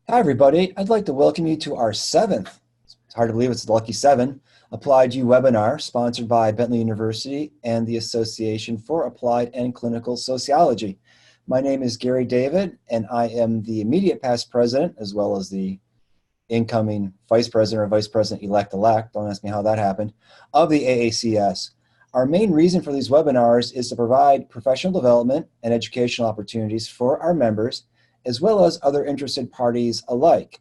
Hi, everybody. I'd like to welcome you to our seventh, it's hard to believe it's the lucky seven, Applied U webinar sponsored by Bentley University and the Association for Applied and Clinical Sociology. My name is Gary David, and I am the immediate past president as well as the incoming vice president or vice president-elect, don't ask me how that happened, of the AACS. Our main reason for these webinars is to provide professional development and educational opportunities for our members, as well as other interested parties alike.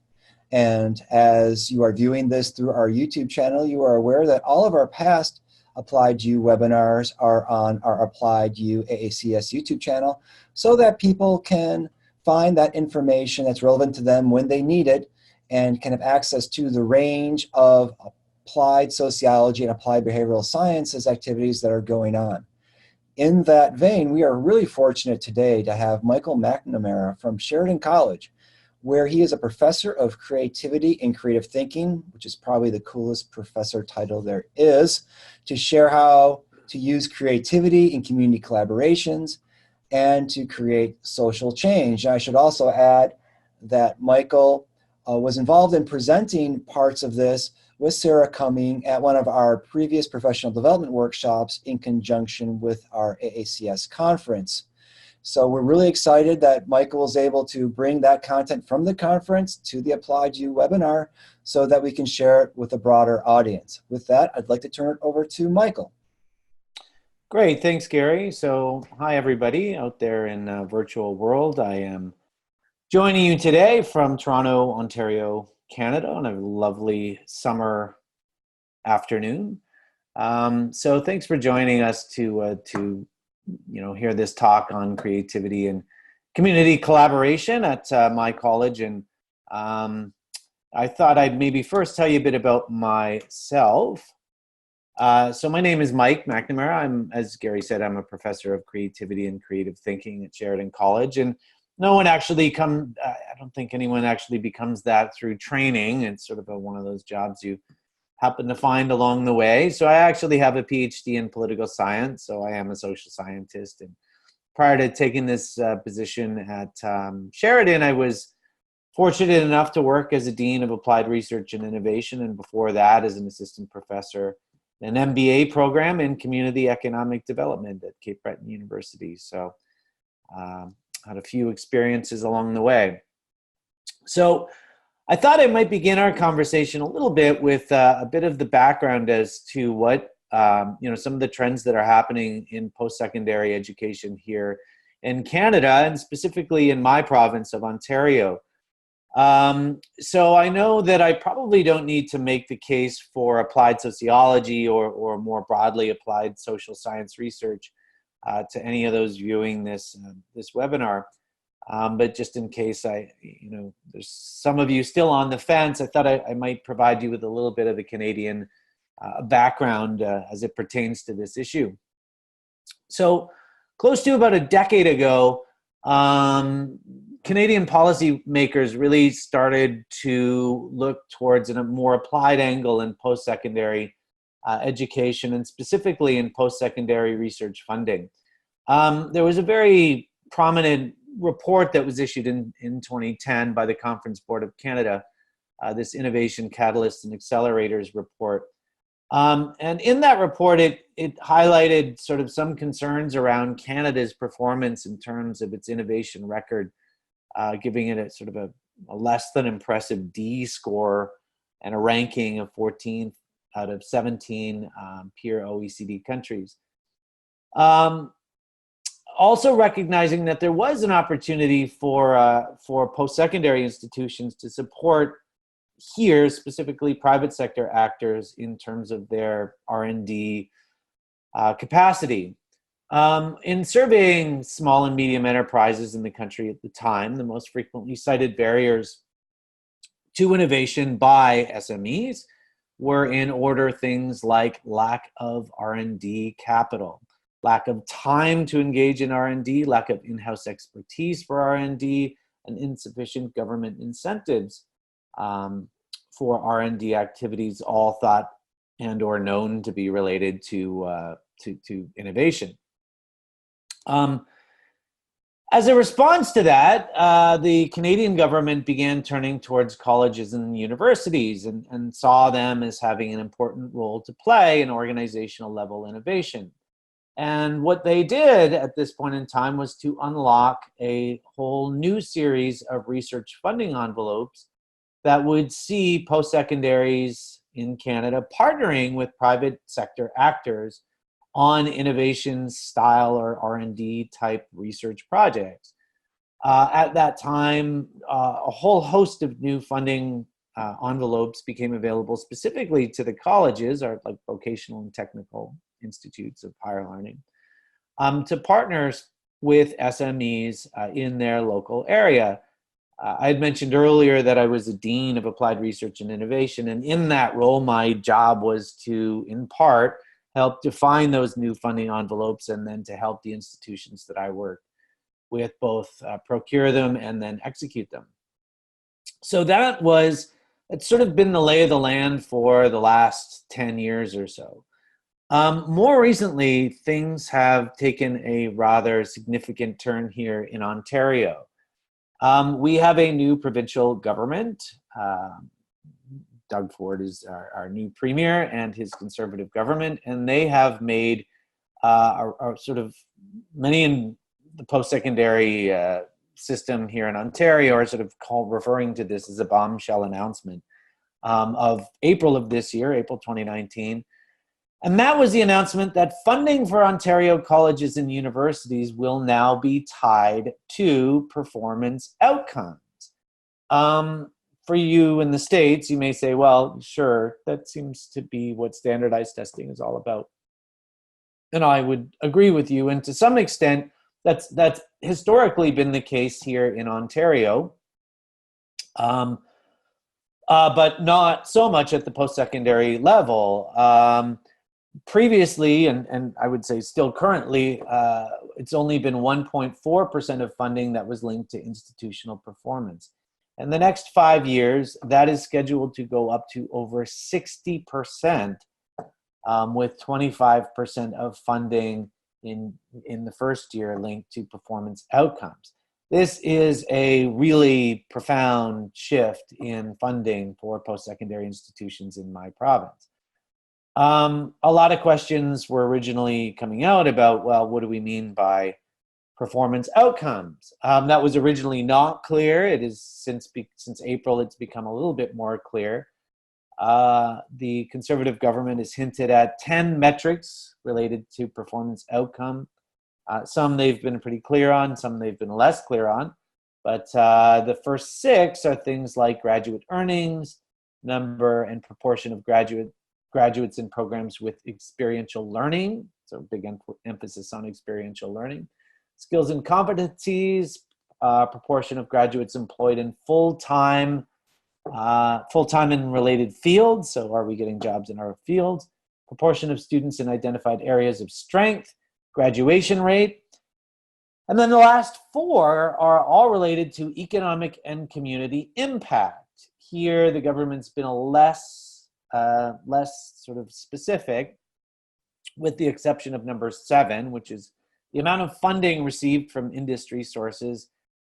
And as you are viewing this through our YouTube channel, you are aware that all of our past Applied U webinars are on our Applied U AACS YouTube channel so that people can find that information that's relevant to them when they need it and can have access to the range of applied sociology and applied behavioral sciences activities that are going on. In that vein, we are really fortunate today to have Michael McNamara from Sheridan College, where he is a professor of creativity and creative thinking, which is probably the coolest professor title there is, to share how to use creativity in community collaborations and to create social change. And I should also add that Michael was involved in presenting parts of this with Sarah Cumming at one of our previous professional development workshops in conjunction with our AACS conference. So we're really excited that Michael was able to bring that content from the conference to the Applied U webinar so that we can share it with a broader audience. With that, I'd like to turn it over to Michael. Great, thanks, Gary. So, hi, everybody out there in the virtual world. I am joining you today from Toronto, Ontario, Canada, on a lovely summer afternoon. So, thanks for joining us to hear this talk on creativity and community collaboration at my college. And I thought I'd maybe first tell you a bit about myself. So my name is Mike McNamara. As Gary said, I'm a professor of creativity and creative thinking at Sheridan College. And I don't think anyone actually becomes that through training. It's sort of one of those jobs you happen to find along the way. So I actually have a PhD in political science. So I am a social scientist. And prior to taking this position at Sheridan, I was fortunate enough to work as a dean of applied research and innovation. And before that, as an assistant professor, an MBA program in community economic development at Cape Breton University. So had a few experiences along the way. So I thought I might begin our conversation a little bit with a bit of the background as to what, some of the trends that are happening in post-secondary education here in Canada, and specifically in my province of Ontario. So I know that I probably don't need to make the case for applied sociology or more broadly applied social science research to any of those viewing this webinar. But just in case there's some of you still on the fence, I thought I might provide you with a little bit of the Canadian background as it pertains to this issue. So close to about a decade ago, Canadian policymakers really started to look towards a more applied angle in post-secondary education, and specifically in post-secondary research funding. There was a very prominent report that was issued in 2010 by the Conference Board of Canada, this Innovation Catalysts and Accelerators report. And in that report, it highlighted sort of some concerns around Canada's performance in terms of its innovation record, giving it a sort of a less than impressive D score and a ranking of 14 out of 17 peer OECD countries. Also recognizing that there was an opportunity for post-secondary institutions to support here, specifically private sector actors, in terms of their R&D capacity. In surveying small and medium enterprises in the country at the time, the most frequently cited barriers to innovation by SMEs were in order things like lack of R&D capital, lack of time to engage in R&D, lack of in-house expertise for R&D, and insufficient government incentives for R&D activities, all thought and or known to be related to innovation. As a response to that, the Canadian government began turning towards colleges and universities and saw them as having an important role to play in organizational level innovation. And what they did at this point in time was to unlock a whole new series of research funding envelopes that would see post-secondaries in Canada partnering with private sector actors on innovation style or R&D type research projects. At that time, a whole host of new funding envelopes became available specifically to the colleges, or like vocational and technical institutes of higher learning, to partners with SMEs in their local area. I had mentioned earlier that I was a dean of applied research and innovation, and in that role, my job was to, in part, help define those new funding envelopes and then to help the institutions that I work with both procure them and then execute them. So it's sort of been the lay of the land for the last 10 years or so. More recently, things have taken a rather significant turn here in Ontario. We have a new provincial government. Doug Ford is our new premier and his Conservative government, and they have made sort of many in the post-secondary system here in Ontario are sort of referring to this as a bombshell announcement of April of this year, April 2019. And that was the announcement that funding for Ontario colleges and universities will now be tied to performance outcomes. For you in the States, you may say, well, sure, that seems to be what standardized testing is all about. And I would agree with you. And to some extent, that's historically been the case here in Ontario, but not so much at the post-secondary level. Previously, and I would say still currently, it's only been 1.4% of funding that was linked to institutional performance. In the next 5 years, that is scheduled to go up to over 60%, with 25% of funding in the first year linked to performance outcomes. This is a really profound shift in funding for post-secondary institutions in my province. A lot of questions were originally coming out about, well, what do we mean by performance outcomes? That was originally not clear. It is since April, it's become a little bit more clear. The Conservative government has hinted at 10 metrics related to performance outcome. Some they've been pretty clear on, some they've been less clear on. But the first 6 are things like graduate earnings, number and proportion of graduates in programs with experiential learning, so big emphasis on experiential learning, skills and competencies, proportion of graduates employed in full-time in related fields, so are we getting jobs in our fields, proportion of students in identified areas of strength, graduation rate, and then the last 4 are all related to economic and community impact. Here, the government's been less sort of specific, with the exception of number 7, which is the amount of funding received from industry sources,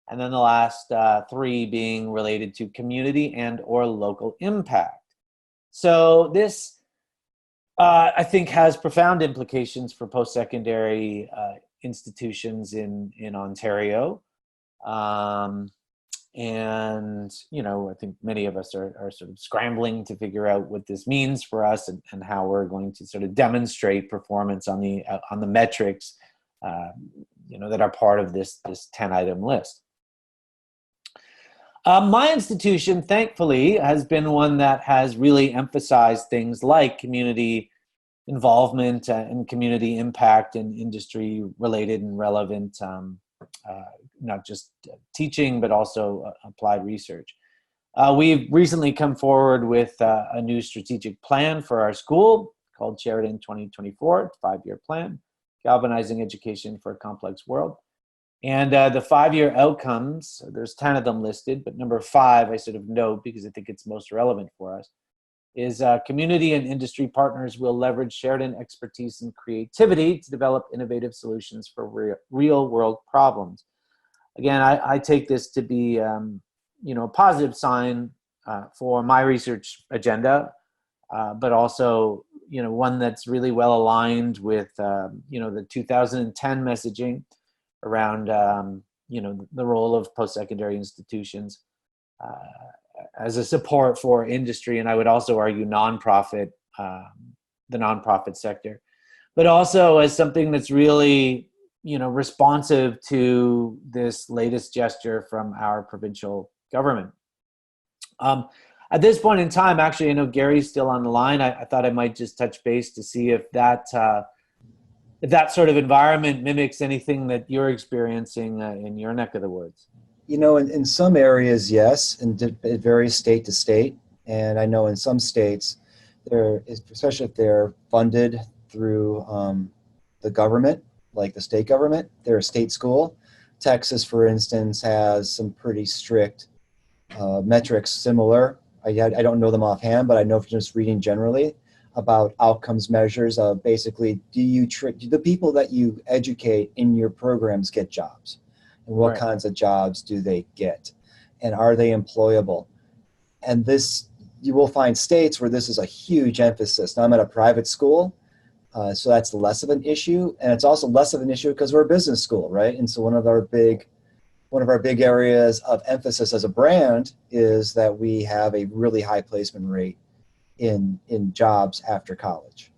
and then the last 3 being related to community and or local impact. So this, I think, has profound implications for post-secondary institutions in Ontario. And, I think many of us are sort of scrambling to figure out what this means for us and how we're going to sort of demonstrate performance on the metrics, that are part of this 10-item list. My institution, thankfully, has been one that has really emphasized things like community involvement and community impact and industry-related and relevant not just teaching, but also applied research. We've recently come forward with a new strategic plan for our school called Sheridan 2024, 5-year plan, galvanizing education for a complex world. And the 5-year outcomes, there's 10 of them listed, but number 5 I sort of note because I think it's most relevant for us, is community and industry partners will leverage Sheridan expertise and creativity to develop innovative solutions for real-world problems. again, I take this to be, a positive sign for my research agenda, but also, one that's really well aligned with, the 2010 messaging around, the role of post-secondary institutions as a support for industry, and I would also argue nonprofit, the nonprofit sector, but also as something that's really, responsive to this latest gesture from our provincial government. At this point in time, actually, I know Gary's still on the line. I thought I might just touch base to see if that sort of environment mimics anything that you're experiencing in your neck of the woods. In some areas, yes, and it varies state to state. And I know in some states, especially if they're funded through the government, like the state government, they're a state school. Texas, for instance, has some pretty strict metrics similar. I don't know them offhand, but I know from just reading generally about outcomes measures of basically, do the people that you educate in your programs get jobs? And what Right. kinds of jobs do they get? And are they employable? And this, you will find states where this is a huge emphasis. Now, I'm at a private school, so that's less of an issue. And it's also less of an issue because we're a business school, right? And so one of our big areas of emphasis as a brand is that we have a really high placement rate in jobs after college.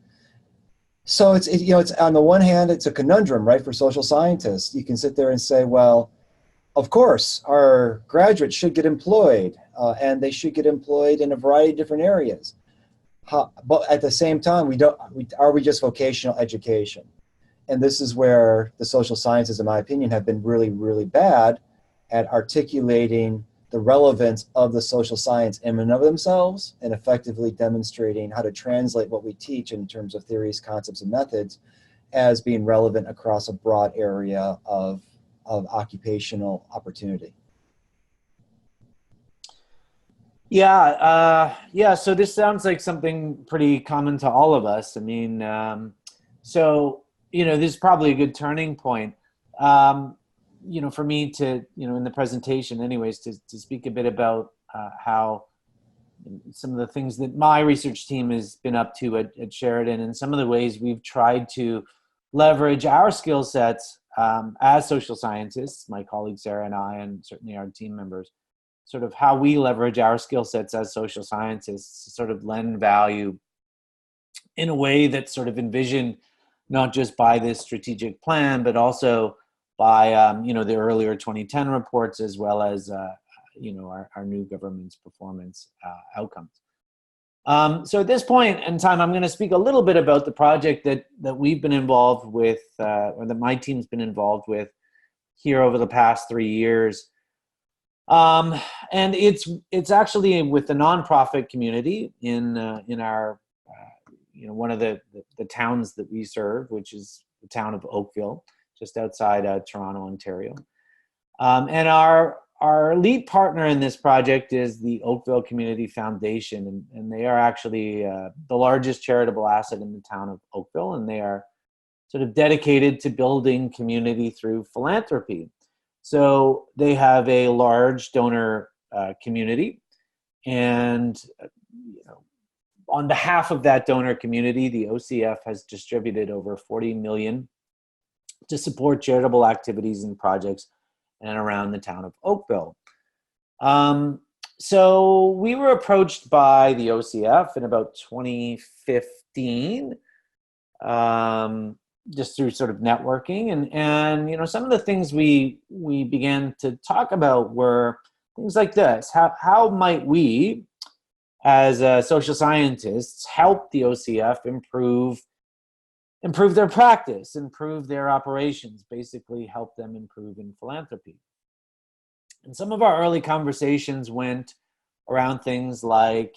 So it's on the one hand, it's a conundrum, right, for social scientists. You can sit there and say, well, of course, our graduates should get employed, and they should get employed in a variety of different areas. But at the same time, are we just vocational education? And this is where the social sciences, in my opinion, have been really, really bad at articulating the relevance of the social science in and of themselves and effectively demonstrating how to translate what we teach in terms of theories, concepts, and methods as being relevant across a broad area of occupational opportunity. Yeah. So this sounds like something pretty common to all of us. I mean, this is probably a good turning point. For me to, in the presentation anyways, to speak a bit about how some of the things that my research team has been up to at Sheridan, and some of the ways we've tried to leverage our skill sets as social scientists, my colleague Sarah and I, and certainly our team members, sort of how we leverage our skill sets as social scientists to sort of lend value in a way that's sort of envisioned not just by this strategic plan, but also by the earlier 2010 reports, as well as our new government's performance outcomes. So at this point in time, I'm going to speak a little bit about the project that we've been involved with, or that my team's been involved with here over the past 3 years. And it's actually with the nonprofit community in our one of the towns that we serve, which is the town of Oakville, just outside Toronto, Ontario. And our lead partner in this project is the Oakville Community Foundation, and they are actually the largest charitable asset in the town of Oakville, and they are sort of dedicated to building community through philanthropy. So they have a large donor community, and on behalf of that donor community, the OCF has distributed over $40 million to support charitable activities and projects in and around the town of Oakville. So we were approached by the OCF in about 2015, just through sort of networking, and some of the things we began to talk about were things like this: how might we, as social scientists, help the OCF improve their practice, improve their operations, basically help them improve in philanthropy. And some of our early conversations went around things like,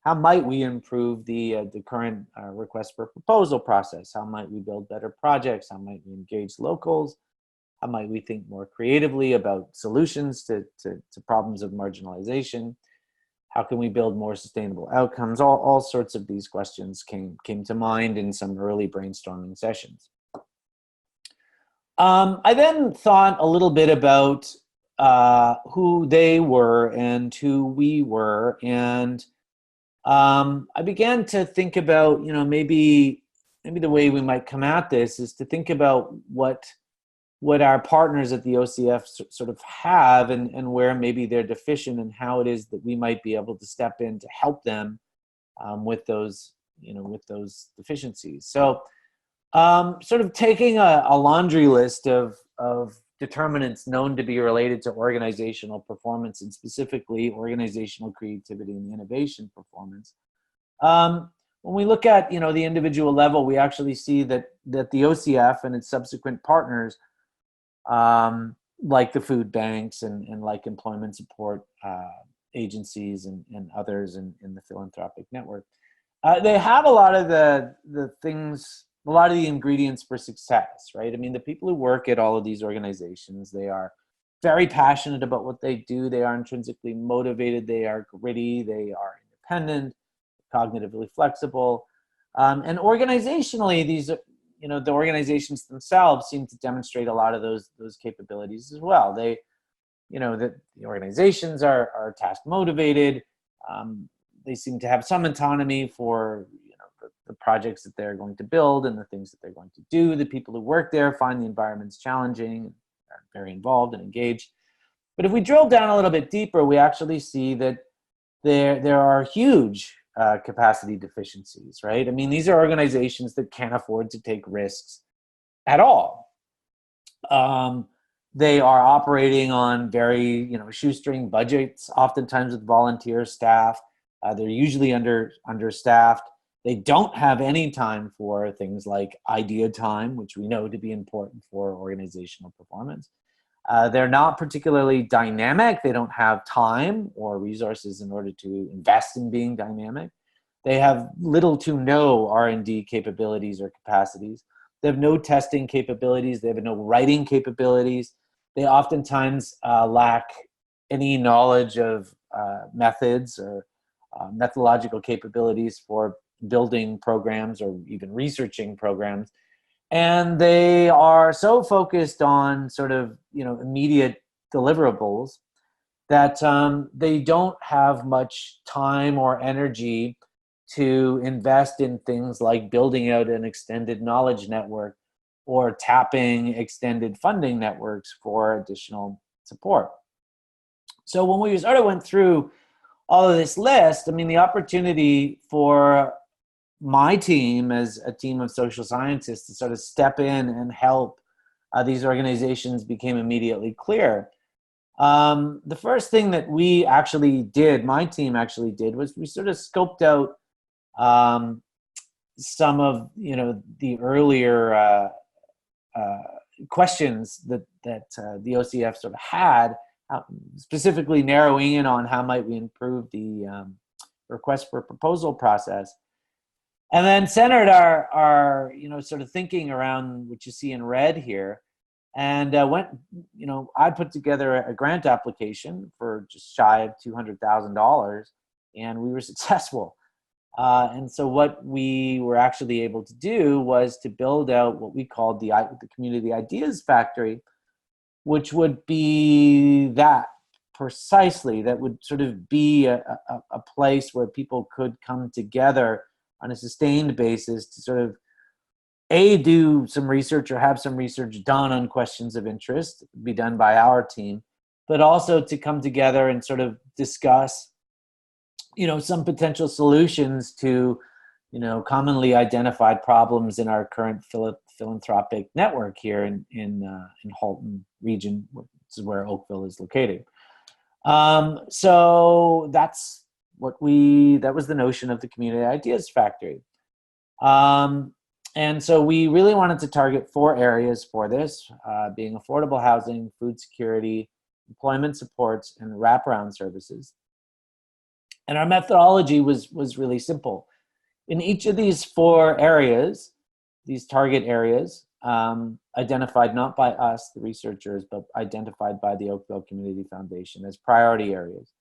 how might we improve the current request for proposal process? How might we build better projects? How might we engage locals? How might we think more creatively about solutions to problems of marginalization? How can we build more sustainable outcomes? All sorts of these questions came to mind in some early brainstorming sessions. I then thought a little bit about who they were and who we were, and I began to think about, maybe the way we might come at this is to think about what our partners at the OCF sort of have, and where maybe they're deficient, and how it is that we might be able to step in to help them with those, with those deficiencies. So sort of taking a laundry list of determinants known to be related to organizational performance, and specifically organizational creativity and innovation performance. When we look at, the individual level, we actually see that the OCF and its subsequent partners, like the food banks and like employment support agencies and others in the philanthropic network, they have a lot of the things, a lot of the ingredients for success, right? I mean, the people who work at all of these organizations, they are very passionate about what they do. They are intrinsically motivated. They are gritty. They are independent, cognitively flexible. And organizationally, the organizations themselves seem to demonstrate a lot of those capabilities as well. They, the organizations are task motivated. They seem to have some autonomy for the projects that they're going to build and the things that they're going to do. The people who work there find the environments challenging, are very involved and engaged. But if we drill down a little bit deeper, we actually see that there are huge capacity deficiencies, right? I mean, these are organizations that can't afford to take risks at all. They are operating on very, shoestring budgets, oftentimes with volunteer staff. They're usually understaffed. They don't have any time for things like idea time, which we know to be important for organizational performance. They're not particularly dynamic. They don't have time or resources in order to invest in being dynamic. They have little to no R&D capabilities or capacities. They have no testing capabilities. They have no writing capabilities. They oftentimes lack any knowledge of methods or methodological capabilities for building programs or even researching programs. And they are so focused on sort of, immediate deliverables that they don't have much time or energy to invest in things like building out an extended knowledge network or tapping extended funding networks for additional support. So when we sort of went through all of this list, I mean, the opportunity for my team as a team of social scientists to sort of step in and help these organizations became immediately clear. The first thing that we actually did, my team actually did, was we sort of scoped out some of the earlier questions that the OCF sort of had, specifically narrowing in on how might we improve the request for proposal process. And then centered our sort of thinking around what you see in red here, and I put together a grant application for just shy of $200,000, and we were successful. And so what we were actually able to do was to build out what we called the Community Ideas Factory, which would be that precisely, that would sort of be a place where people could come together on a sustained basis to sort of do some research or have some research done on questions of interest, be done by our team, but also to come together and sort of discuss, some potential solutions to, commonly identified problems in our current philanthropic network here in Halton region, which is where Oakville is located. So that was the notion of the Community Ideas Factory. And so we really wanted to target 4 areas for this, being affordable housing, food security, employment supports, and wraparound services. And our methodology was really simple. In each of these 4 areas, these target areas, identified not by us, the researchers, but identified by the Oakville Community Foundation as priority areas,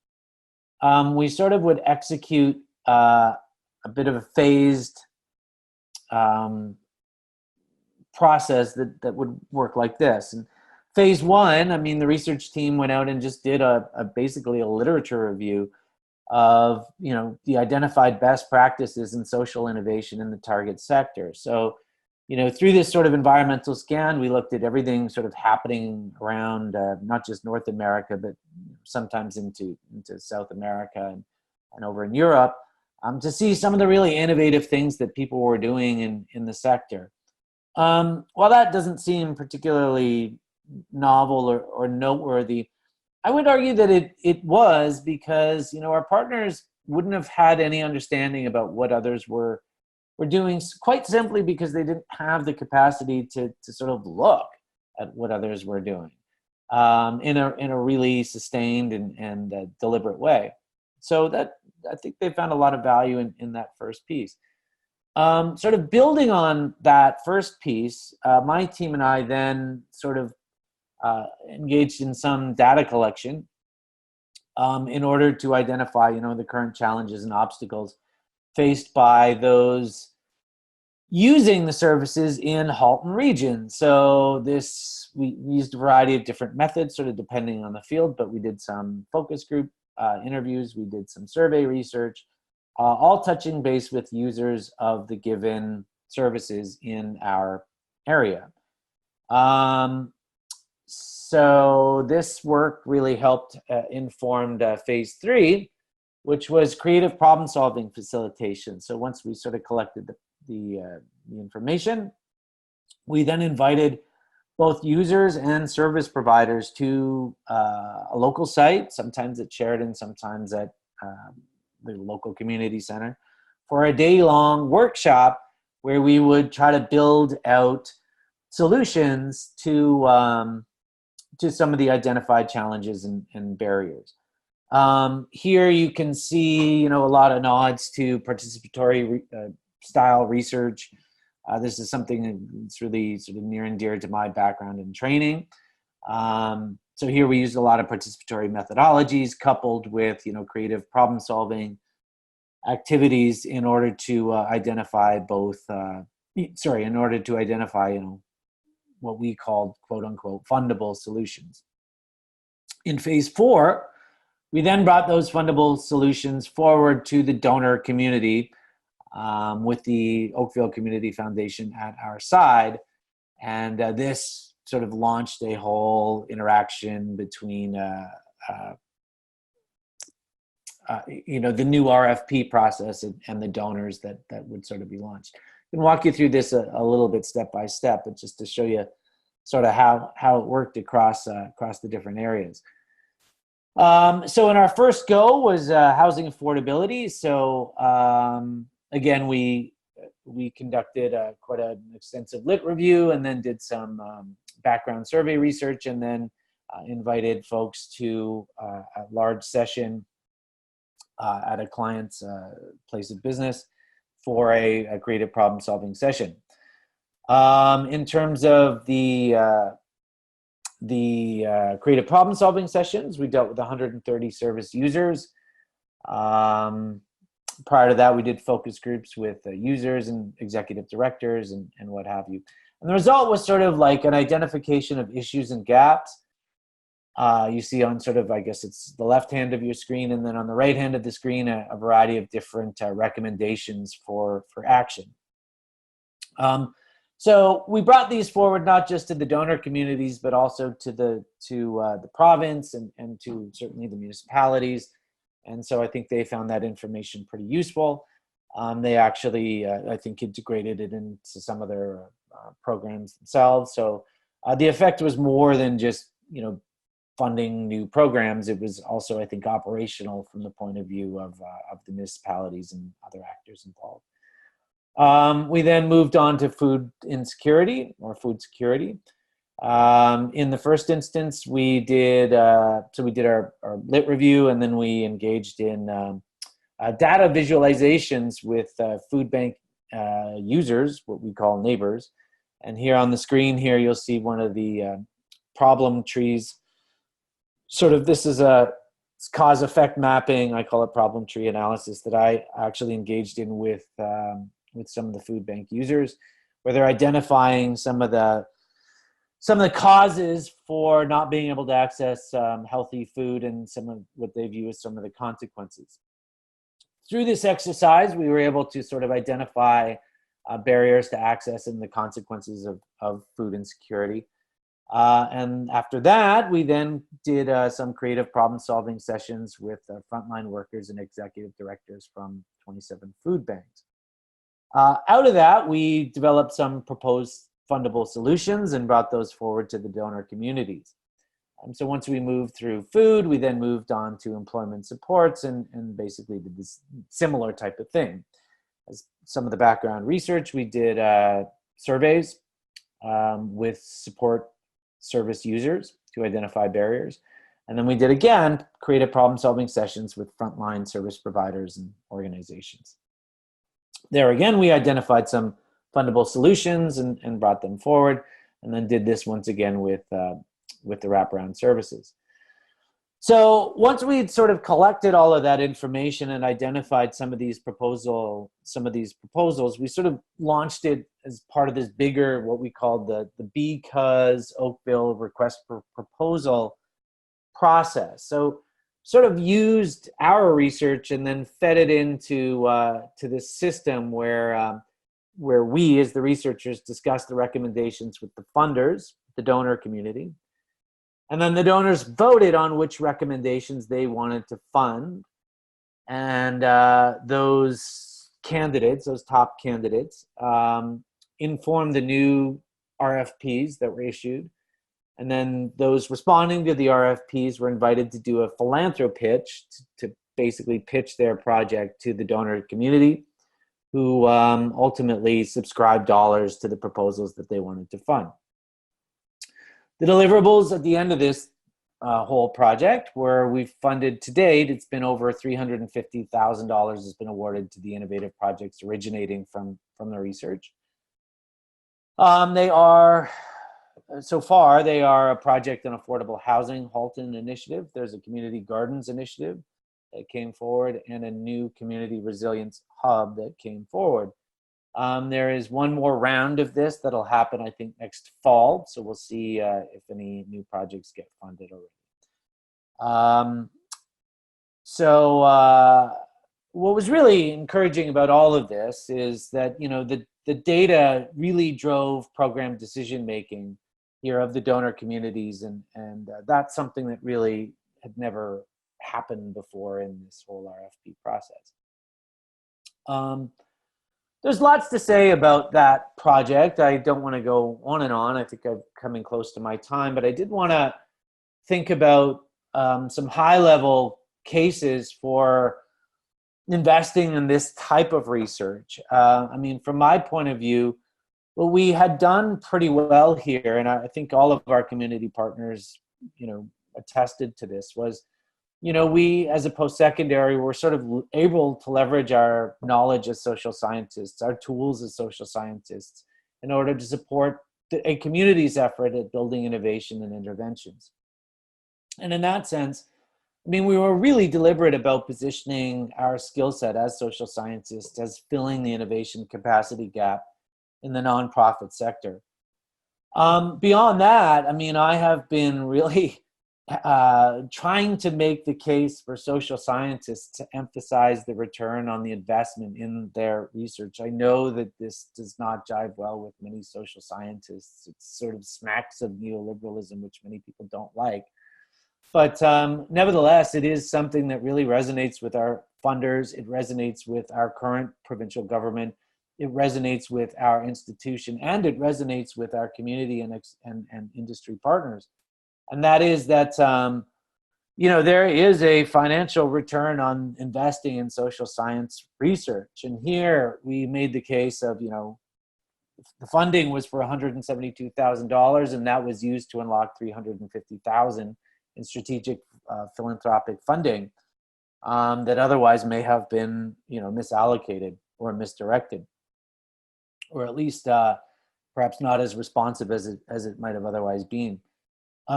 we sort of would execute a bit of a phased process that would work like this. And phase one, I mean, the research team went out and just did basically a literature review of, the identified best practices in social innovation in the target sector. So, through this sort of environmental scan, we looked at everything sort of happening around not just North America, but sometimes into South America and over in Europe, to see some of the really innovative things that people were doing in the sector. While that doesn't seem particularly novel or noteworthy, I would argue that it was, because our partners wouldn't have had any understanding about what others were doing, quite simply because they didn't have the capacity to sort of look at what others were doing in a really sustained and deliberate way. So that, I think they found a lot of value in that first piece. Sort of building on that first piece, my team and I then sort of engaged in some data collection in order to identify, the current challenges and obstacles faced by those using the services in Halton region. So we used a variety of different methods, sort of depending on the field, but we did some focus group interviews, we did some survey research, all touching base with users of the given services in our area. So this work really helped informed phase three, which was creative problem solving facilitation. So once we sort of collected the information, we then invited both users and service providers to a local site, sometimes at Sheridan, sometimes at the local community center, for a day-long workshop where we would try to build out solutions to some of the identified challenges and barriers. Here you can see, a lot of nods to participatory style research. This is something that's really sort of near and dear to my background in training. So here we used a lot of participatory methodologies coupled with, creative problem solving activities in order to identify what we called quote unquote fundable solutions. In phase four, we then brought those fundable solutions forward to the donor community with the Oakville Community Foundation at our side. And this sort of launched a whole interaction between the new RFP process and the donors that would sort of be launched. I can walk you through this a little bit step by step, but just to show you sort of how it worked across the different areas. So in our first go was housing affordability. So again, we conducted quite an extensive lit review, and then did some background survey research, and then invited folks to a large session at a client's place of business for a creative problem solving session. In terms of the creative problem solving sessions, we dealt with 130 service users. Prior to that, we did focus groups with users and executive directors and what have you. And the result was sort of like an identification of issues and gaps. You see on sort of, I guess it's the left hand of your screen, and then on the right hand of the screen, a variety of different recommendations for action. So we brought these forward not just to the donor communities, but also to the province and to certainly the municipalities. And so I think they found that information pretty useful. They actually, I think, integrated it into some of their programs themselves. So the effect was more than just, funding new programs. It was also, I think, operational from the point of view of the municipalities and other actors involved. We then moved on to food insecurity or food security. In the first instance, we did our lit review, and then we engaged in data visualizations with food bank users, what we call neighbors. And here on the screen here, you'll see one of the problem trees. Sort of, this is a cause-effect mapping, I call it problem tree analysis, that I actually engaged in with some of the food bank users. where they're identifying some of the causes for not being able to access healthy food and some of what they view as some of the consequences. Through this exercise, we were able to sort of identify barriers to access and the consequences of food insecurity. And after that, we then did some creative problem-solving sessions with frontline workers and executive directors from 27 food banks. Out of that, we developed some proposed fundable solutions and brought those forward to the donor communities. So once we moved through food, we then moved on to employment supports and basically did this similar type of thing. As some of the background research, we did surveys with support service users to identify barriers. And then we did, again, creative problem-solving sessions with frontline service providers and organizations. There again, we identified some fundable solutions and brought them forward, and then did this once again with the wraparound services. So once we'd sort of collected all of that information and identified some of these proposals, we sort of launched it as part of this bigger, what we called the Because Oakville Request for Proposal process. So sort of used our research and then fed it into to this system where we, as the researchers, discussed the recommendations with the funders, the donor community. And then the donors voted on which recommendations they wanted to fund. And those candidates, those top candidates, informed the new RFPs that were issued. And then those responding to the RFPs were invited to do a philanthropy pitch to basically pitch their project to the donor community, who ultimately subscribed dollars to the proposals that they wanted to fund. The deliverables at the end of this whole project, where we've funded to date, it's been over $350,000 has been awarded to the innovative projects originating from the research. So far, they are a project on affordable housing, Halton initiative. There's a community gardens initiative that came forward, and a new community resilience hub that came forward. There is one more round of this that'll happen, I think, next fall. So we'll see if any new projects get funded already. What was really encouraging about all of this is that, you know, the data really drove program decision making here of the donor communities, and that's something that really had never happened before in this whole RFP process. There's lots to say about that project. I don't want to go on and on. I think I'm coming close to my time, but I did want to think about some high-level cases for investing in this type of research. I mean, from my point of view, what we had done pretty well here, and I think all of our community partners, you know, attested to this, was, you know, we as a post-secondary were sort of able to leverage our knowledge as social scientists, our tools as social scientists, in order to support a community's effort at building innovation and interventions. And in that sense, I mean, we were really deliberate about positioning our skill set as social scientists as filling the innovation capacity gap in the nonprofit sector. Beyond that, I mean, I have been really trying to make the case for social scientists to emphasize the return on the investment in their research. I know that this does not jive well with many social scientists. It sort of smacks of neoliberalism, which many people don't like. But nevertheless, it is something that really resonates with our funders. It resonates with our current provincial government. It resonates with our institution, and it resonates with our community and industry partners. And that is that, you know, there is a financial return on investing in social science research. And here we made the case of, you know, the funding was for $172,000, and that was used to unlock $350,000 in strategic philanthropic funding that otherwise may have been, you know, misallocated or misdirected, or at least perhaps not as responsive as it might have otherwise been.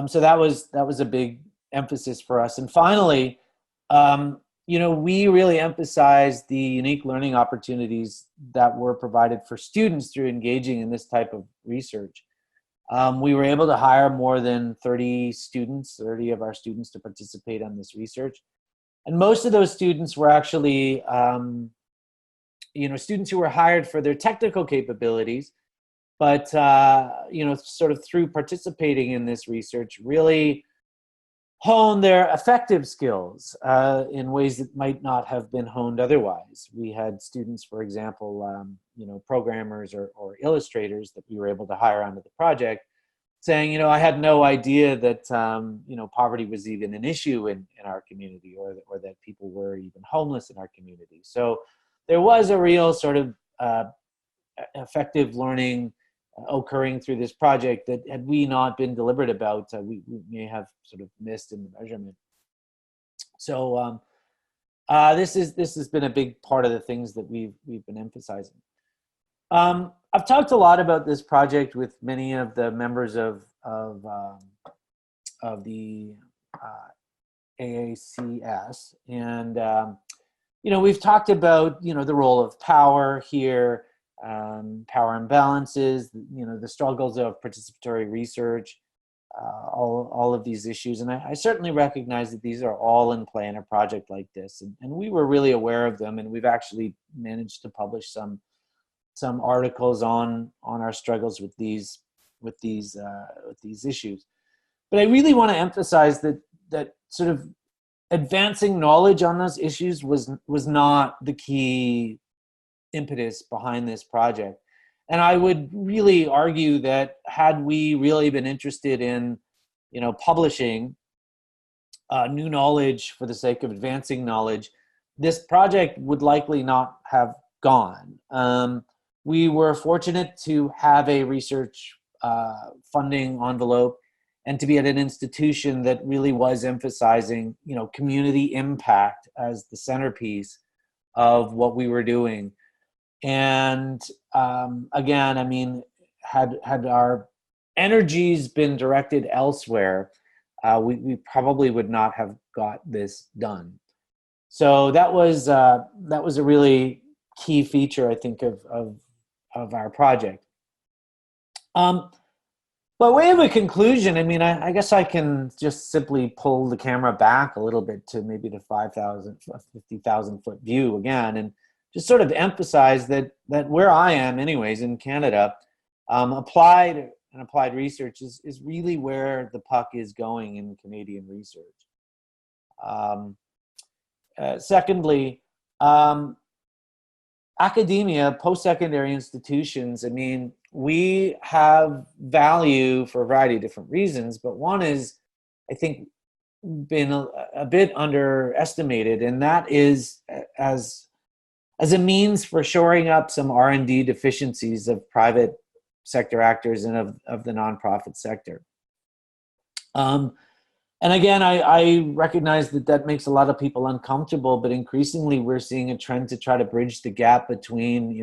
So that was a big emphasis for us. And finally, we really emphasized the unique learning opportunities that were provided for students through engaging in this type of research. We were able to hire more than 30 of our students to participate on this research. And most of those students were actually, students who were hired for their technical capabilities, but, sort of through participating in this research, really hone their affective skills in ways that might not have been honed otherwise. We had students, for example, programmers or illustrators that we were able to hire onto the project, saying, I had no idea that, poverty was even an issue in our community, or that people were even homeless in our community. So there was a real sort of effective learning occurring through this project that, had we not been deliberate about, we may have sort of missed in the measurement. So this has been a big part of the things that we've been emphasizing. I've talked a lot about this project with many of the members of the AACS, and we've talked about the role of power here, power imbalances, the struggles of participatory research, all of these issues, and I certainly recognize that these are all in play in a project like this, and we were really aware of them, and we've actually managed to publish some articles on our struggles with these issues. But I really want to emphasize that sort of advancing knowledge on those issues was not the key impetus behind this project. And I would really argue that, had we really been interested in publishing new knowledge for the sake of advancing knowledge, this project would likely not have gone. We were fortunate to have a research funding envelope and to be at an institution that really was emphasizing, community impact as the centerpiece of what we were doing. And again, I mean, had our energies been directed elsewhere, we probably would not have got this done. So that was a really key feature, I think, of our project. By way of a conclusion, I mean, I guess I can just simply pull the camera back a little bit to maybe the 50,000 foot view again, and just sort of emphasize that where I am, anyways, in Canada, applied research is really where the puck is going in Canadian research. Secondly, academia, post-secondary institutions, I mean, we have value for a variety of different reasons, but one is, I think, been a bit underestimated, and that is as a means for shoring up some R&D deficiencies of private sector actors and of the nonprofit sector. And again, I recognize that makes a lot of people uncomfortable, but increasingly we're seeing a trend to try to bridge the gap between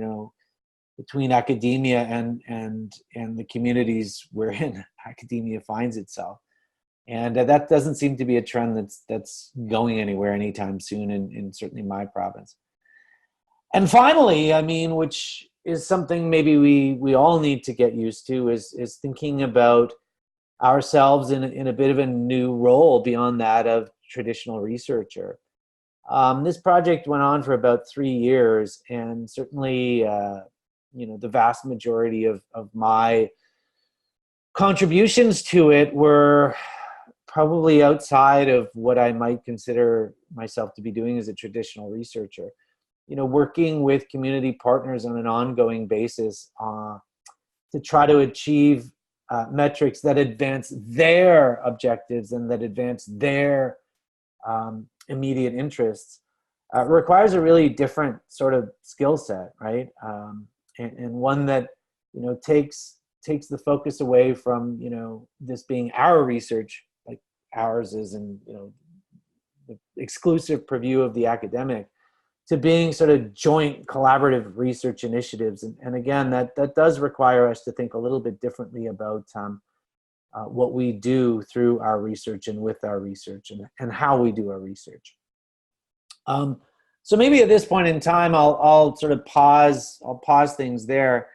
academia and the communities wherein academia finds itself. And that doesn't seem to be a trend that's going anywhere anytime soon in certainly my province. And finally, I mean, which is something maybe we all need to get used to, is thinking about ourselves in a bit of a new role beyond that of traditional researcher. This project went on for about 3 years, and certainly, the vast majority of my contributions to it were probably outside of what I might consider myself to be doing as a traditional researcher. Working with community partners on an ongoing basis to try to achieve metrics that advance their objectives and that advance their immediate interests requires a really different sort of skill set, right? And one that takes the focus away from this being our research, like ours is, and the exclusive purview of the academic, to being sort of joint collaborative research initiatives. And again, that does require us to think a little bit differently about what we do through our research and with our research, and how we do our research. Um, so maybe at this point in time, I'll sort of pause. I'll pause things there.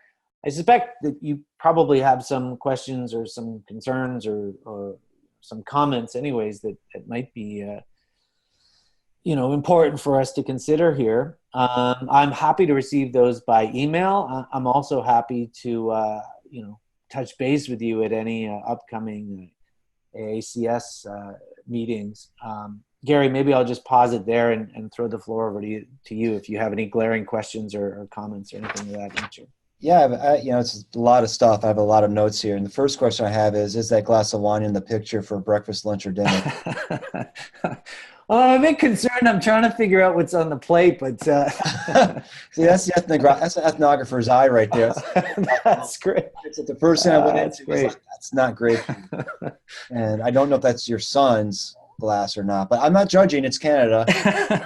I suspect that you probably have some questions or some concerns or some comments, anyways, that might be important for us to consider here. I'm happy to receive those by email. I'm also happy to touch base with you at any upcoming AACS meetings. Gary, maybe I'll just pause it there and throw the floor over to you if you have any glaring questions or comments or anything of that nature. Yeah, it's a lot of stuff. I have a lot of notes here. And the first question I have is that glass of wine in the picture for breakfast, lunch, or dinner? I'm a bit concerned. I'm trying to figure out what's on the plate, but See, that's the ethnographer's eye right there. that's great. It's the first thing I went into was great. like, that's not great. And I don't know if that's your son's glass or not, but I'm not judging. It's Canada.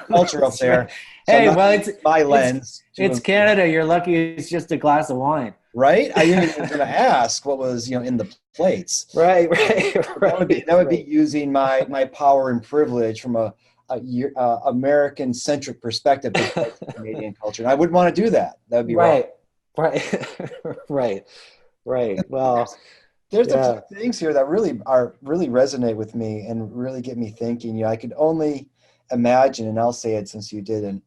Culture up there. Right. Hey, well, it's my lens. It's Canada. You're lucky it's just a glass of wine. Right? I didn't even going to ask what was, in the plates. Right. That would be using my power and privilege from a American-centric perspective to Canadian culture. And I wouldn't want to do that. That would be wrong. Right. Well, there's a few things here that really resonate with me and really get me thinking. I could only imagine, and I'll say it since you didn't,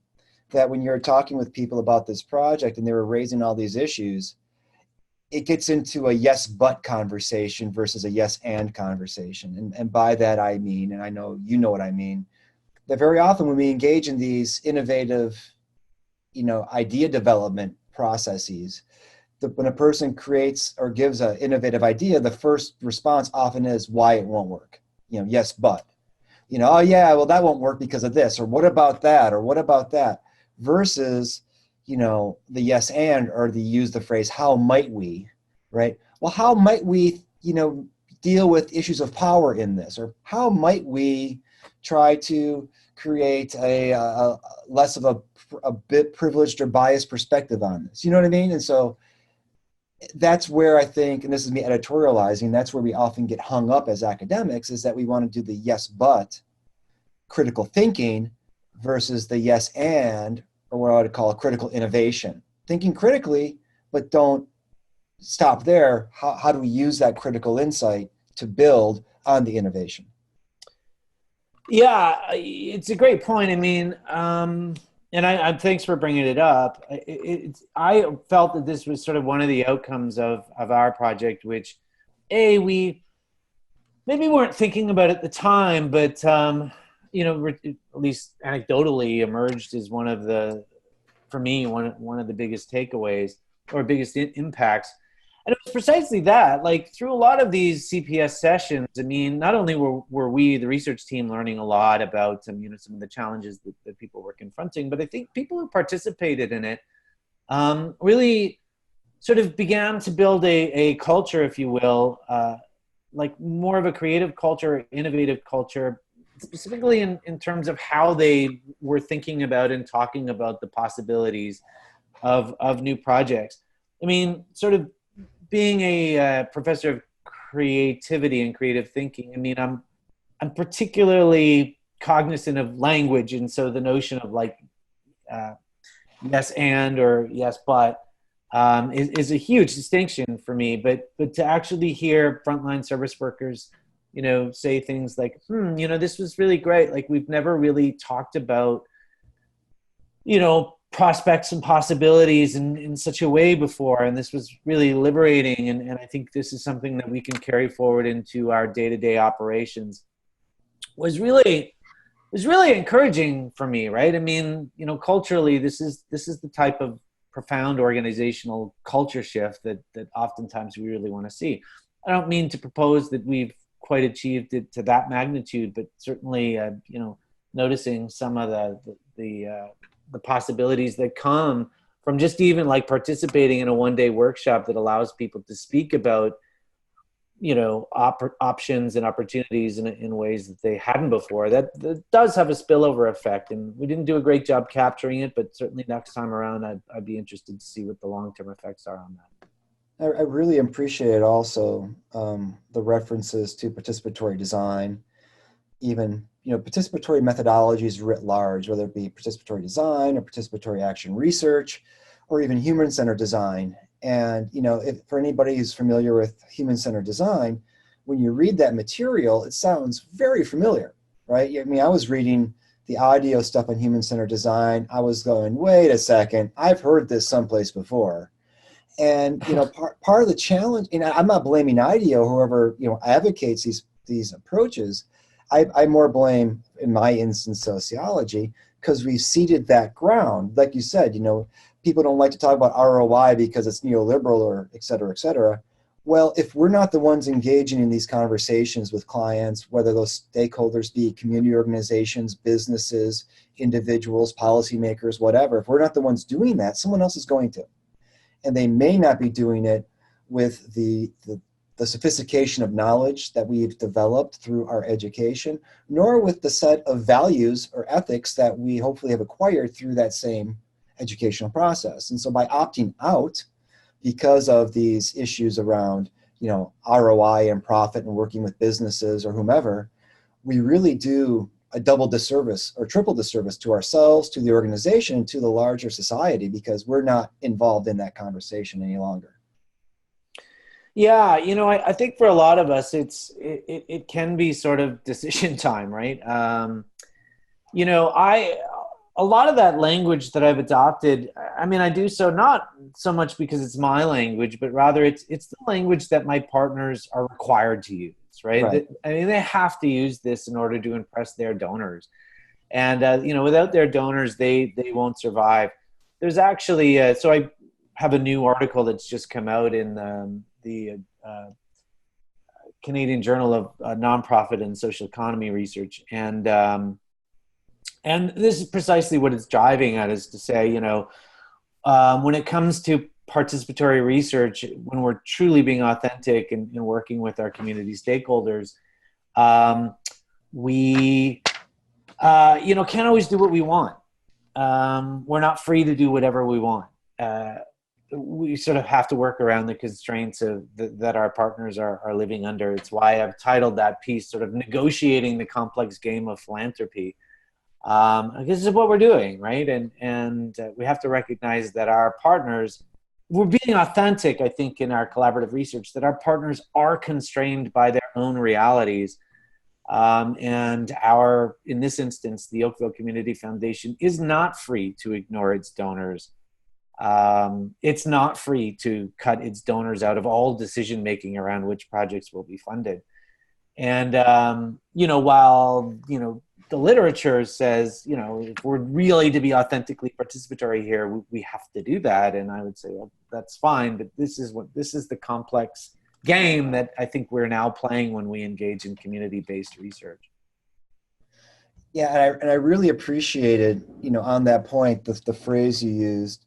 that when you're talking with people about this project and they were raising all these issues, it gets into a yes but conversation versus a yes and conversation. And by that I mean, and I know you know what I mean, that very often when we engage in these innovative, idea development processes, when a person creates or gives an innovative idea, the first response often is why it won't work. Yes, but, oh yeah, well that won't work because of this, or what about that, or what about that, versus, the yes and, or use the phrase, how might we, right? Well, how might we, deal with issues of power in this, or how might we try to create a less of a bit privileged or biased perspective on this? You know what I mean? And so that's where I think, and this is me editorializing, that's where we often get hung up as academics, is that we want to do the yes, but critical thinking versus the yes, and, or what I would call a critical innovation. Thinking critically, but don't stop there. How do we use that critical insight to build on the innovation? Yeah, it's a great point. I mean, and I thanks for bringing it up. I felt that this was sort of one of the outcomes of our project, which, we maybe weren't thinking about at the time, but at least anecdotally emerged as one of the, for me, one of the biggest takeaways or biggest impacts. And it was precisely that, like through a lot of these CPS sessions, I mean, not only were we, the research team, learning a lot about some of the challenges that people were confronting, but I think people who participated in it really sort of began to build a culture, if you will, like more of a creative culture, innovative culture, specifically in terms of how they were thinking about and talking about the possibilities of new projects. I mean, sort of being a professor of creativity and creative thinking, I mean, I'm particularly cognizant of language, and so the notion of like yes and or yes but is a huge distinction for me. But to actually hear frontline service workers, say things like, this was really great. Like we've never really talked about, prospects and possibilities in such a way before, and this was really liberating, and I think this is something that we can carry forward into our day-to-day operations, was really encouraging for me, right? I mean, culturally, this is the type of profound organizational culture shift that oftentimes we really want to see. I don't mean to propose that we've quite achieved it to that magnitude, but certainly noticing some of the possibilities that come from just even like participating in a one-day workshop that allows people to speak about, options and opportunities in ways that they hadn't before. That does have a spillover effect, and we didn't do a great job capturing it, but certainly next time around, I'd be interested to see what the long-term effects are on that. I really appreciate also the references to participatory design, even participatory methodologies writ large, whether it be participatory design or participatory action research, or even human-centered design. And, if for anybody who's familiar with human-centered design, when you read that material, it sounds very familiar, right? I mean, I was reading the audio stuff on human-centered design. I was going, wait a second, I've heard this someplace before. And, part of the challenge, and I'm not blaming IDEO, whoever, advocates these approaches. I more blame, in my instance, sociology, because we've seeded that ground. Like you said, people don't like to talk about ROI because it's neoliberal or et cetera, et cetera. Well, if we're not the ones engaging in these conversations with clients, whether those stakeholders be community organizations, businesses, individuals, policymakers, whatever, if we're not the ones doing that, someone else is going to. And they may not be doing it with the sophistication of knowledge that we've developed through our education, nor with the set of values or ethics that we hopefully have acquired through that same educational process. And so by opting out, because of these issues around, ROI and profit and working with businesses or whomever, we really do a double disservice or triple disservice to ourselves, to the organization, and to the larger society, because we're not involved in that conversation any longer. Yeah, I think for a lot of us, it can be sort of decision time, right? A lot of that language that I've adopted, I mean, I do so not so much because it's my language, but rather it's the language that my partners are required to use, right? I mean, they have to use this in order to impress their donors. And, without their donors, they won't survive. There's actually, so I have a new article that's just come out in the Canadian Journal of Nonprofit and Social Economy Research. And this is precisely what it's driving at, is to say, when it comes to participatory research, when we're truly being authentic and working with our community stakeholders, we, can't always do what we want. We're not free to do whatever we want. We sort of have to work around the constraints that our partners are living under. It's why I've titled that piece sort of Negotiating the Complex Game of Philanthropy. This is what we're doing, right? And we have to recognize that our partners, we're being authentic, I think, in our collaborative research, that our partners are constrained by their own realities. And in this instance, the Oakville Community Foundation is not free to ignore its donors. It's not free to cut its donors out of all decision-making around which projects will be funded. And, while, the literature says, if we're really to be authentically participatory here, we have to do that. And I would say, well, that's fine, but this is the complex game that I think we're now playing when we engage in community-based research. Yeah, and I really appreciated, on that point, the phrase you used,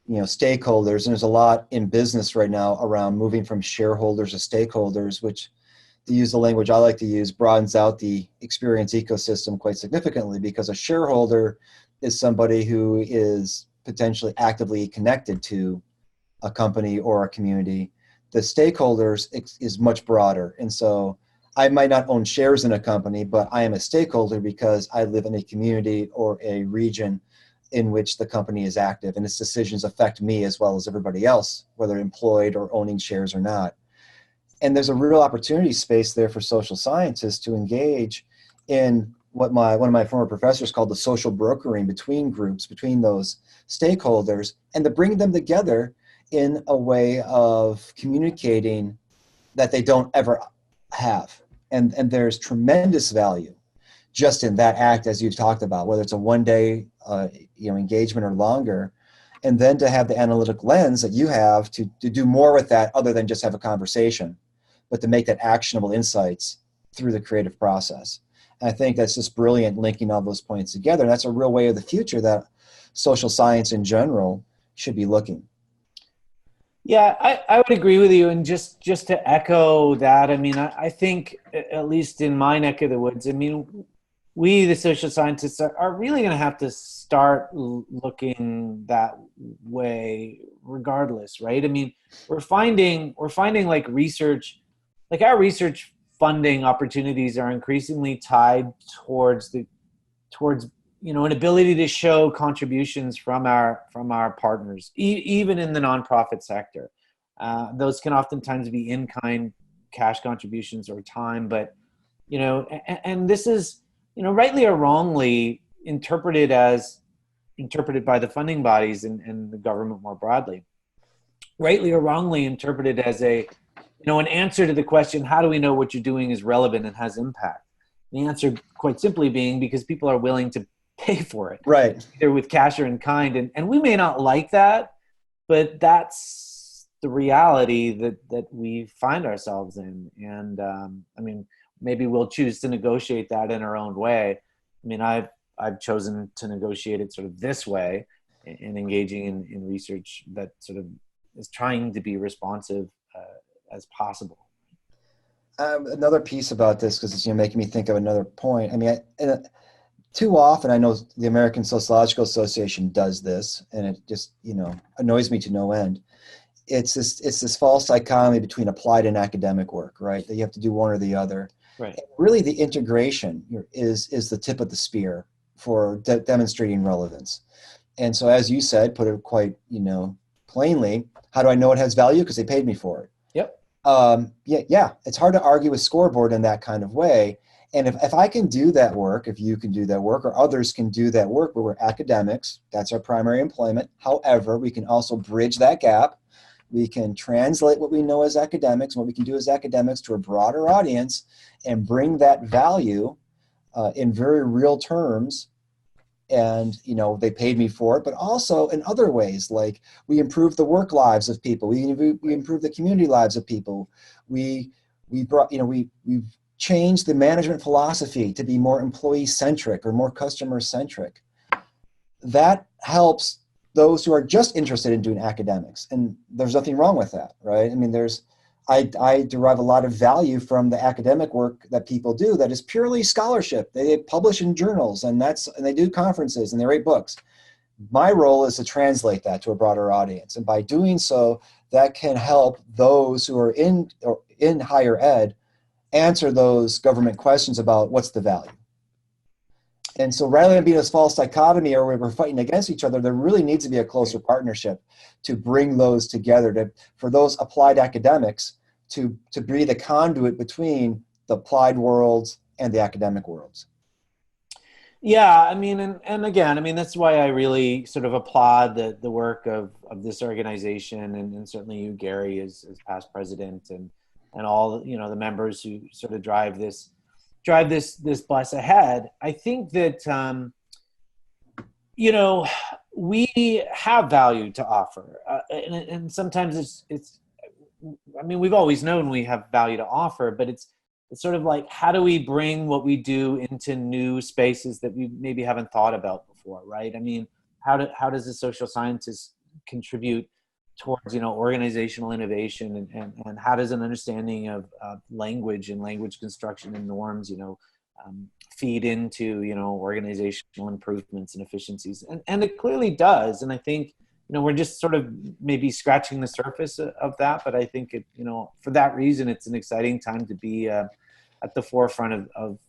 stakeholders, and there's a lot in business right now around moving from shareholders to stakeholders, which, to use the language I like to use, broadens out the experience ecosystem quite significantly, because a shareholder is somebody who is potentially actively connected to a company or a community. The stakeholders is much broader. And so I might not own shares in a company, but I am a stakeholder because I live in a community or a region in which the company is active, and its decisions affect me as well as everybody else, whether employed or owning shares or not. And there's a real opportunity space there for social scientists to engage in what one of my former professors called the social brokering between groups, between those stakeholders, and to bring them together in a way of communicating that they don't ever have. And there's tremendous value just in that act, as you've talked about, whether it's a one-day engagement or longer, and then to have the analytic lens that you have to do more with that other than just have a conversation, but to make that actionable insights through the creative process. And I think that's just brilliant, linking all those points together. And that's a real way of the future that social science in general should be looking. Yeah, I would agree with you. And just to echo that, I mean, I think, at least in my neck of the woods, I mean, we, the social scientists, are really going to have to start looking that way regardless, right? I mean, we're finding like research, like our research funding opportunities are increasingly tied towards an ability to show contributions from our partners, even in the nonprofit sector. Those can oftentimes be in-kind cash contributions or time, but and this is rightly or wrongly interpreted by the funding bodies and the government more broadly, rightly or wrongly interpreted as an answer to the question, how do we know what you're doing is relevant and has impact? The answer, quite simply, being because people are willing to pay for it, Right. either with cash or in kind. And we may not like that, but that's the reality that we find ourselves in. And maybe we'll choose to negotiate that in our own way. I've chosen to negotiate it sort of this way, in engaging in research that sort of is trying to be responsive as possible. Another piece about this, because it's making me think of another point. Too often, I know the American Sociological Association does this, and it just annoys me to no end. It's this false dichotomy between applied and academic work, right? That you have to do one or the other. Right. And really, the integration is the tip of the spear for demonstrating relevance. And so, as you said, put it quite plainly, how do I know it has value? Because they paid me for it. Yep. Yeah. It's hard to argue with scoreboard in that kind of way. And if I can do that work, if you can do that work, or others can do that work, where we're academics, that's our primary employment. However, we can also bridge that gap. We can translate what we know as academics, what we can do as academics, to a broader audience and bring that value in very real terms. And, they paid me for it, but also in other ways, like we improve the work lives of people. We improve the community lives of people. We've changed the management philosophy to be more employee-centric or more customer-centric. That helps those who are just interested in doing academics. And there's nothing wrong with that, right? I derive a lot of value from the academic work that people do that is purely scholarship. They publish in journals and they do conferences and they write books. My role is to translate that to a broader audience. And by doing so, that can help those who are in higher ed answer those government questions about what's the value. And so rather than being this false dichotomy or where we're fighting against each other, there really needs to be a closer partnership to bring those together, for those applied academics to be the conduit between the applied worlds and the academic worlds. Yeah, and again, that's why I really sort of applaud the work of this organization, and certainly you, Gary, as past president, and all the members who sort of drive this bus ahead. I think that we have value to offer, and sometimes it's we've always known we have value to offer, but it's sort of like, how do we bring what we do into new spaces that we maybe haven't thought about before, right? How does the social sciences contribute towards organizational innovation, and how does an understanding of language and language construction and norms feed into organizational improvements and efficiencies, and it clearly does. And I think we're just sort of maybe scratching the surface of that, but I think it for that reason it's an exciting time to be at the forefront of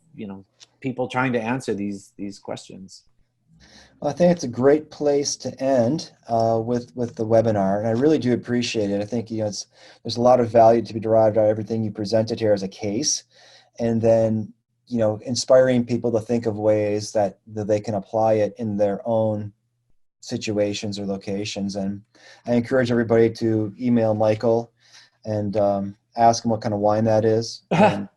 people trying to answer these questions. Well, I think it's a great place to end with the webinar, and I really do appreciate it. I think there's a lot of value to be derived out of everything you presented here as a case, and then inspiring people to think of ways that they can apply it in their own situations or locations. And I encourage everybody to email Michael and ask him what kind of wine that is. And,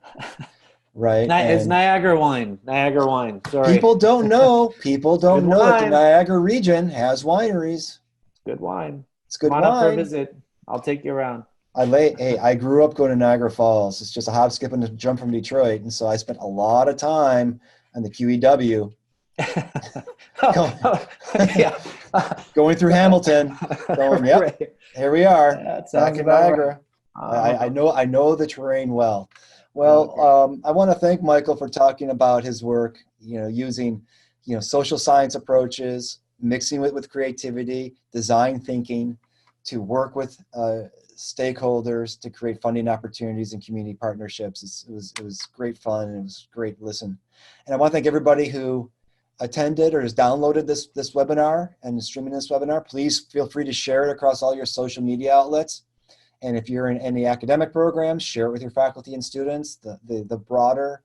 right. It's Niagara wine. Sorry. People don't know that the Niagara region has wineries. It's good wine. It's good wine. Come on up for a visit. I'll take you around. I grew up going to Niagara Falls. It's just a hop, skip, and a jump from Detroit. And so I spent a lot of time on the QEW. Going through Hamilton. Yep, here we are. Back in Niagara. Right. I know the terrain well. Well, I want to thank Michael for talking about his work, using, social science approaches, mixing it with creativity, design thinking to work with stakeholders to create funding opportunities and community partnerships. It was great fun, and it was great to listen. And I want to thank everybody who attended or has downloaded this webinar and is streaming this webinar. Please feel free to share it across all your social media outlets. And if you're in any academic programs, share it with your faculty and students. The broader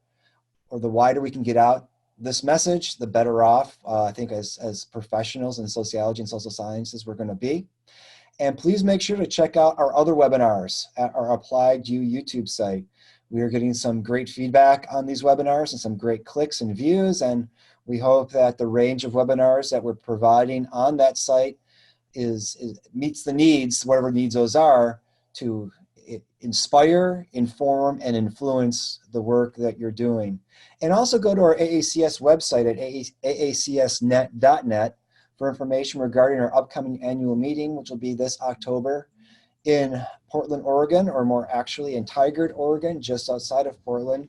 or the wider we can get out this message, the better off, I think, as professionals in sociology and social sciences we're going to be. And please make sure to check out our other webinars at our Applied U YouTube site. We are getting some great feedback on these webinars and some great clicks and views, and we hope that the range of webinars that we're providing on that site meets the needs, whatever needs those are, to inspire, inform, and influence the work that you're doing. And also go to our AACS website at aacsnet.net for information regarding our upcoming annual meeting, which will be this October in Portland, Oregon, or more actually in Tigard, Oregon, just outside of Portland.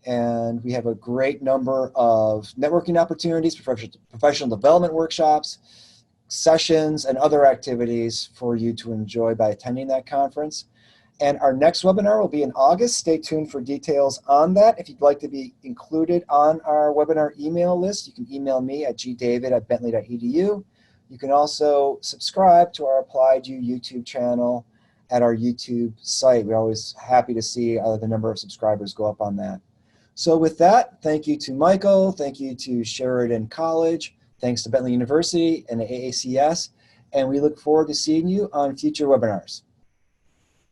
And we have a great number of networking opportunities, professional development workshops, sessions, and other activities for you to enjoy by attending that conference. And our next webinar will be in August. Stay tuned for details on that. If you'd like to be included on our webinar email list, you can email me at gdavid@bentley.edu. You can also subscribe to our Applied U YouTube channel at our YouTube site. We're always happy to see the number of subscribers go up on that. So with that, thank you to Michael, thank you to Sheridan College, thanks to Bentley University and the AACS, and we look forward to seeing you on future webinars.